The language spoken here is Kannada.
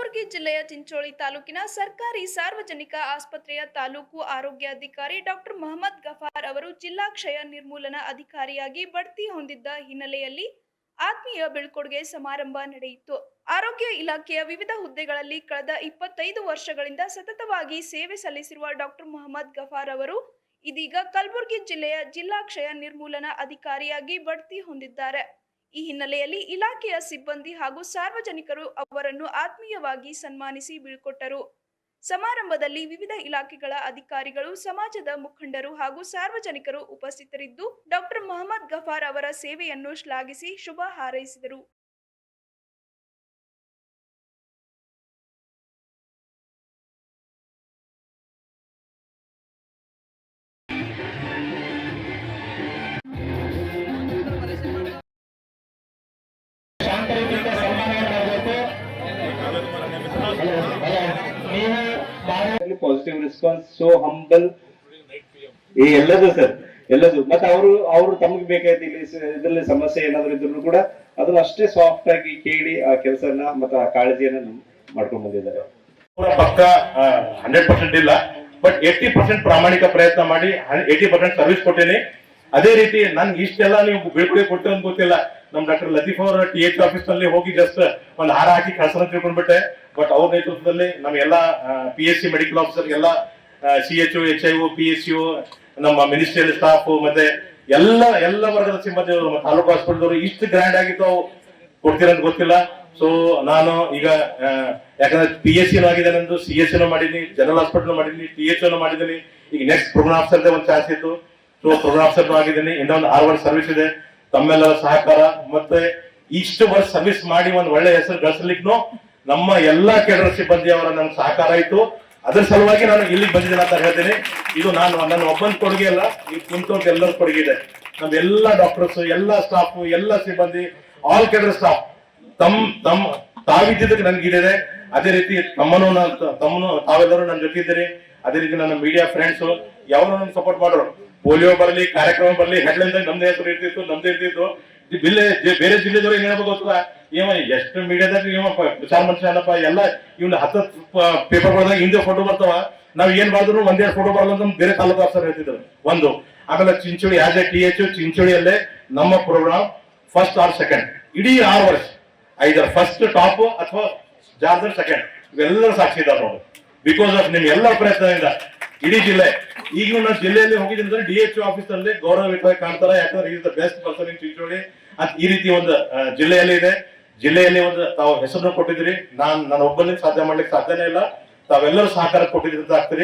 ಕಲಬುರಗಿ ಜಿಲ್ಲೆಯ ಚಿಂಚೋಳಿ ತಾಲೂಕಿನ ಸರ್ಕಾರಿ ಸಾರ್ವಜನಿಕ ಆಸ್ಪತ್ರೆಯ ತಾಲೂಕು ಆರೋಗ್ಯಾಧಿಕಾರಿ ಡಾಕ್ಟರ್ ಮೊಹಮ್ಮದ್ ಗಫಾರ್ ಅವರು ಜಿಲ್ಲಾ ಕ್ಷಯ ನಿರ್ಮೂಲನಾ ಅಧಿಕಾರಿಯಾಗಿ ಬಡ್ತಿ ಹೊಂದಿದ್ದ ಹಿನ್ನೆಲೆಯಲ್ಲಿ ಆತ್ಮೀಯ ಬೀಳ್ಕೊಡುಗೆ ಸಮಾರಂಭ ನಡೆಯಿತು. ಆರೋಗ್ಯ ಇಲಾಖೆಯ ವಿವಿಧ ಹುದ್ದೆಗಳಲ್ಲಿ ಕಳೆದ 25 ವರ್ಷಗಳಿಂದ ಸತತವಾಗಿ ಸೇವೆ ಸಲ್ಲಿಸಿರುವ ಡಾಕ್ಟರ್ ಮೊಹಮ್ಮದ್ ಗಫಾರ್ ಅವರು ಇದೀಗ ಕಲಬುರಗಿ ಜಿಲ್ಲೆಯ ಜಿಲ್ಲಾ ಕ್ಷಯ ನಿರ್ಮೂಲನಾ ಅಧಿಕಾರಿಯಾಗಿ ಬಡ್ತಿ ಹೊಂದಿದ್ದಾರೆ. ಈ ಹಿನ್ನೆಲೆಯಲ್ಲಿ ಇಲಾಖೆಯ ಸಿಬ್ಬಂದಿ ಹಾಗೂ ಸಾರ್ವಜನಿಕರು ಅವರನ್ನು ಆತ್ಮೀಯವಾಗಿ ಸನ್ಮಾನಿಸಿ ಬೀಳ್ಕೊಟ್ಟರು. ಸಮಾರಂಭದಲ್ಲಿ ವಿವಿಧ ಇಲಾಖೆಗಳ ಅಧಿಕಾರಿಗಳು, ಸಮಾಜದ ಮುಖಂಡರು ಹಾಗೂ ಸಾರ್ವಜನಿಕರು ಉಪಸ್ಥಿತರಿದ್ದು ಡಾಕ್ಟರ್ ಮೊಹಮ್ಮದ್ ಗಫಾರ್ ಅವರ ಸೇವೆಯನ್ನು ಶ್ಲಾಘಿಸಿ ಶುಭ ಹಾರೈಸಿದರು. ಪಾಸಿಟಿವ್ ರೆಸ್ಪಾನ್ಸ್, ಸೋ ಹಂಬಲ್, ಈ ಎಲ್ಲದು ಸರ್, ಎಲ್ಲದು. ಮತ್ತೆ ಅವರು ತಮಗೆ ಬೇಕಾದ ಇದ್ರಲ್ಲಿ ಸಮಸ್ಯೆ ಏನಾದ್ರು ಇದ್ರು ಕೂಡ ಅದನ್ನ ಅಷ್ಟೇ ಸಾಫ್ಟ್ ಆಗಿ ಕೇಳಿ ಆ ಕೆಲಸನ ಮತ್ತೆ ಆ ಕಾಳಜಿಯನ್ನ ಮಾಡ್ಕೊಂಡು ಬಂದಿದ್ದಾರೆ. ಪಕ್ಕ 100% ಇಲ್ಲ, ಬಟ್ 80% ಪ್ರಾಮಾಣಿಕ ಪ್ರಯತ್ನ ಮಾಡಿ 80% ಸರ್ವಿಸ್ ಕೊಟ್ಟೇನೆ. ಅದೇ ರೀತಿ ನನ್ ಇಷ್ಟೆಲ್ಲ ನೀವು ಬೀಳ್ಕೊಡುಗೆ ಕೊಡ್ತೀರ ಅಂತ ಗೊತ್ತಿಲ್ಲ. ನಮ್ ಡಾಕ್ಟರ್ ಲತೀಫ್ ಅವರ TH ಆಫೀಸ್ ನಲ್ಲಿ ಹೋಗಿ ಜಸ್ಟ್ ಒಂದು ಹಾರ ಹಾಕಿ ಕಳ್ಸನ ತಿಳ್ಕೊಂಡ್ಬಿಟ್ಟೆ. ಬಟ್ ಅವ್ರ ನೇತೃತ್ವದಲ್ಲಿ ನಮ್ಗೆಲ್ಲ PSC ಮೆಡಿಕಲ್ ಆಫೀಸರ್ ಎಲ್ಲ CHO, HIO, PSCO, ನಮ್ಮ ಮಿನಿಸ್ಟ್ರಿಯಲ್ ಸ್ಟಾಫ್ ಮತ್ತೆ ಎಲ್ಲ ವರ್ಗದ ಸಿಬ್ಬಂದಿ ತಾಲೂಕು ಹಾಸ್ಪಿಟಲ್ ಇಷ್ಟು ಗ್ರ್ಯಾಂಡ್ ಆಗಿ ತಾವು ಕೊಡ್ತೀರಂತ ಗೊತ್ತಿಲ್ಲ. ಸೊ ನಾನು ಈಗ ಯಾಕಂದ್ರೆ PSC ಆಗಿದೆ, ನಂದು CSC ಮಾಡಿದೀನಿ, ಜನರಲ್ ಹಾಸ್ಪಿಟಲ್ ಮಾಡಿದೀನಿ, THO ಮಾಡಿದೀನಿ. ಈಗ ನೆಕ್ಸ್ಟ್ ಪ್ರೋಗ್ರಾಮ್ ಆಫೀಸರ್ ಒಂದು ಚಾನ್ಸ್ ಇತ್ತು. ಸೊ ಪ್ರೋಗ್ರಾಮ್ ಆಫೀಸರ್ ಆಗಿದ್ದೀನಿ. ಇನ್ನೊಂದು 6 ವರ್ಷ ಸರ್ವಿಸ್ ಇದೆ. ತಮ್ಮೆಲ್ಲರ ಸಹಕಾರ ಮತ್ತೆ ಇಷ್ಟು ವರ್ಷ ಸರ್ವಿಸ್ ಮಾಡಿ ಒಂದು ಒಳ್ಳೆ ಹೆಸರು ಗಳಿಸಲಿಕ್ಕೂ ನಮ್ಮ ಎಲ್ಲಾ ಕೇಂದ್ರ ಸಿಬ್ಬಂದಿ ಅವರ ನನ್ನ ಸಹಕಾರ ಆಯ್ತು. ಅದರ ಸಲುವಾಗಿ ನಾನು ಇಲ್ಲಿಗೆ ಬಂದಿದ್ದೇನೆ ಅಂತ ಹೇಳ್ತೀನಿ. ಇದು ನನ್ನ ಒಬ್ಬನ ಕೊಡುಗೆ ಅಲ್ಲ, ಈ ಕುಂತವ್ರ ಎಲ್ಲರ ಕೊಡುಗೆ ಇದೆ. ನಮ್ಮೆಲ್ಲ ಡಾಕ್ಟರ್ಸ್, ಎಲ್ಲ ಸ್ಟಾಫ್, ಎಲ್ಲ ಸಿಬ್ಬಂದಿ, ಆಲ್ ಕೇಂದ್ರ ಸ್ಟಾಫ್ ತಾವಿದ್ದಕ್ಕೆ ನನ್ಗಿದೆ. ಅದೇ ರೀತಿ ತಾವೆಲ್ಲರೂ ನನ್ನ ಜೊತೆ ಇದ್ದೀರಿ. ಅದೇ ರೀತಿ ನನ್ನ ಮೀಡಿಯಾ ಫ್ರೆಂಡ್ಸ್ ಯಾವಾಗ ನನ್ಗೆ ಸಪೋರ್ಟ್ ಮಾಡೋರು. ಪೋಲಿಯೋ ಬರಲಿ, ಕಾರ್ಯಕ್ರಮ ಬರಲಿ, ಹೆಡ್ಲೈನ್ ನಮ್ದೇ ಹೆಸರು ಇರ್ತಿತ್ತು, ನಮ್ದೇ ಇರ್ತಿತ್ತು. ಬೇರೆ ಜಿಲ್ಲೆದವ್ರು ಏನ್ ಹೇಳ್ಬೇಕು ಗೊತ್ತಾ, ಎಷ್ಟು ಮೀಡಿಯಾದಾಗ ವಿಚಾರ ಮನುಷ್ಯ ಅಲ್ಲಪ್ಪ, ಎಲ್ಲ ಇವ್ನ 10 ಪೇಪರ್ಗಳದಾಗ ಹಿಂದೆ ಫೋಟೋ ಬರ್ತಾವ, ನಾವ್ ಏನ್ ಮಾಡಿದ್ರು 1-2 ಫೋಟೋ ಬರಲ್ಲ ಅಂತ ಬೇರೆ ತಾಲೂಕು ಆಫೀಸರ್ ಹೇಳ್ತಿದ್ರು. ಒಂದು ಆಮೇಲೆ ಚಿಂಚೋಳಿ ಆಸ್ ಎ TH ಚಿಂಚೋಳಿಯಲ್ಲೇ ನಮ್ಮ ಪ್ರೋಗ್ರಾಮ್ ಫಸ್ಟ್ ಆರ್ ಸೆಕೆಂಡ್ ಇಡೀ 6 ವರ್ಷ, ಐದರ್ ಫಸ್ಟ್ ಟಾಪ್ ಅಥವಾ ಜಾರ್ಜರ್ ಸೆಕೆಂಡ್, ಇವೆಲ್ಲರೂ ಸಾಕ್ಷಿ ಇದ್ದಾರೆ ನೋಡಿ. ಬಿಕಾಸ್ ಆಫ್ ನಿಮ್ ಎಲ್ಲ ಪ್ರಯತ್ನದಿಂದ ಇಡೀ ಜಿಲ್ಲೆ. ಈಗ ನಾನು ಜಿಲ್ಲೆಯಲ್ಲಿ ಹೋಗಿದ್ರೆ DHO ಆಫೀಸ್ ಅಲ್ಲಿ ಗೌರವಯುತವಾಗಿ ಕಾಣ್ತಾರೆ. ಯಾಕಂದ್ರೆ is the best person in Chincholi ಅಂತ ಈ ರೀತಿ ಒಂದು ಜಿಲ್ಲೆಯಲ್ಲಿ ಇದೆ. ಜಿಲ್ಲೆಯಲ್ಲಿ ಒಂದು ತಾವು ಹೆಸರನ್ನು ಕೊಟ್ಟಿದ್ರಿ. ನನ್ನ ಒಬ್ಬನಿಗೆ ಸಾಧ್ಯ ಮಾಡ್ಲಿಕ್ಕೆ ಸಾಧ್ಯನೇ ಇಲ್ಲ. ತಾವೆಲ್ಲರೂ ಸಹಕಾರ ಕೊಟ್ಟಿದ್ರಿ ಅಂತ ಆಗ್ತೀರಿ.